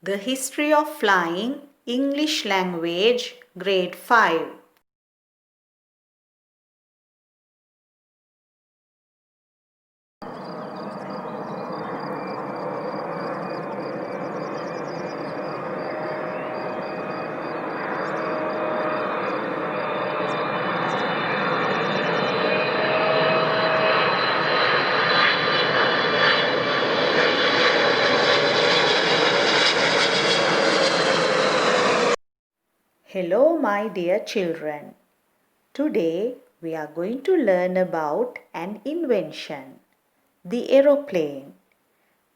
The History of Flying, English Language, Grade 5. Hello, my dear children. Today we are going to learn about an invention, the aeroplane.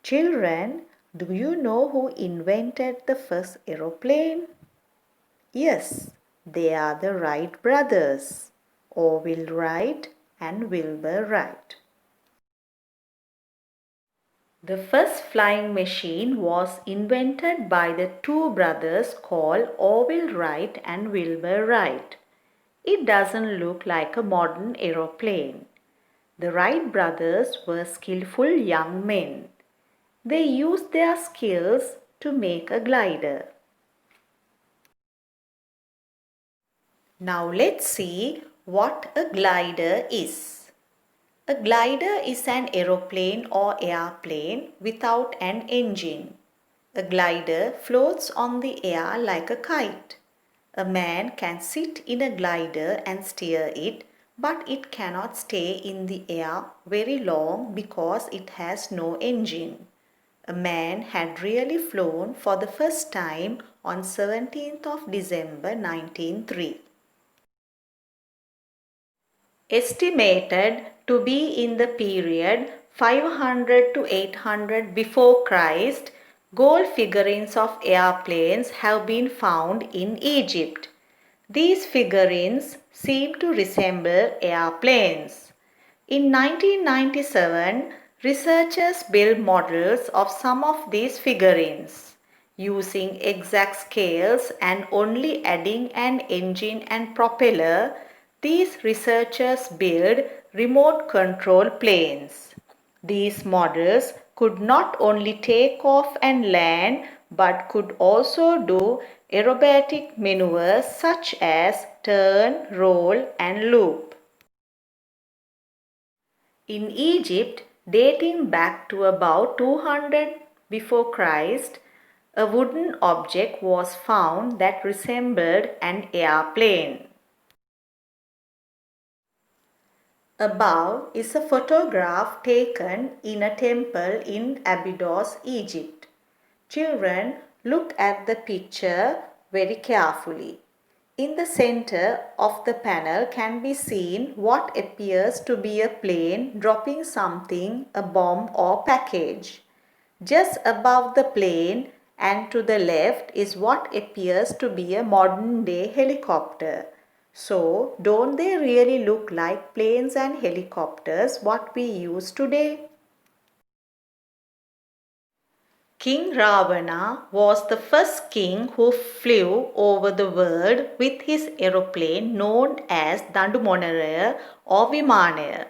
Children, do you know who invented the first aeroplane? Yes, they are the Wright brothers, Orville Wright and Wilbur Wright. The first flying machine was invented by the two brothers called Orville Wright and Wilbur Wright. It doesn't look like a modern aeroplane. The Wright brothers were skillful young men. They used their skills to make a glider. Now let's see what a glider is. A glider is an aeroplane or airplane without an engine. A glider floats on the air like a kite. A man can sit in a glider and steer it, but it cannot stay in the air very long because it has no engine. A man had really flown for the first time on 17th of December 1903. Estimated to be in the period 500 to 800 before Christ, gold figurines of airplanes have been found in Egypt. These figurines seem to resemble airplanes. In 1997, researchers built models of some of these figurines. Using exact scales and only adding an engine and propeller, these researchers built remote control planes. These models could not only take off and land but could also do aerobatic maneuvers such as turn, roll, and loop. In Egypt, dating back to about 200 before Christ, a wooden object was found that resembled an airplane. Above is a photograph taken in a temple in Abydos, Egypt. Children, look at the picture very carefully. In the center of the panel can be seen what appears to be a plane dropping something, a bomb or package. Just above the plane and to the left is what appears to be a modern day helicopter. So, don't they really look like planes and helicopters what we use today? King Ravana was the first king who flew over the world with his aeroplane known as Dandumonaraya or Vimanaya.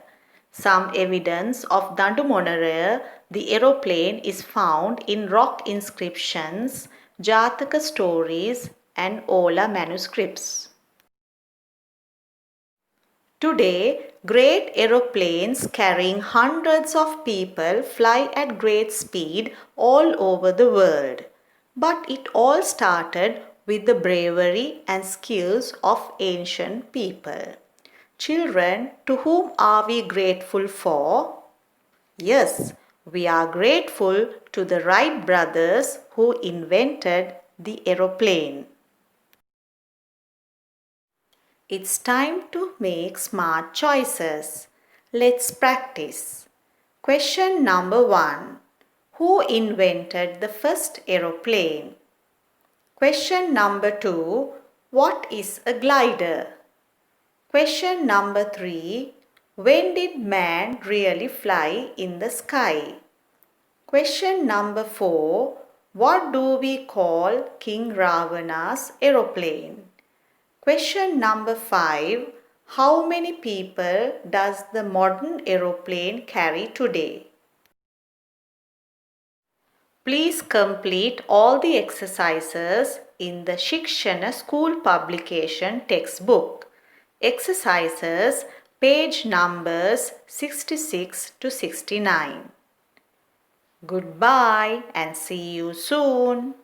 Some evidence of Dandumonaraya, the aeroplane, is found in rock inscriptions, Jataka stories, and Ola manuscripts. Today, great aeroplanes carrying hundreds of people fly at great speed all over the world. But it all started with the bravery and skills of ancient people. Children, to whom are we grateful for? Yes, we are grateful to the Wright brothers who invented the aeroplane. It's time to make smart choices. Let's practice. Question number 1. Who invented the first aeroplane? Question number 2. What is a glider? Question number 3. When did man really fly in the sky? Question number 4. What do we call King Ravana's aeroplane? Question number 5. How many people does the modern aeroplane carry today? Please complete all the exercises in the Shikshana school publication textbook. Exercises page numbers 66 to 69. Goodbye and see you soon.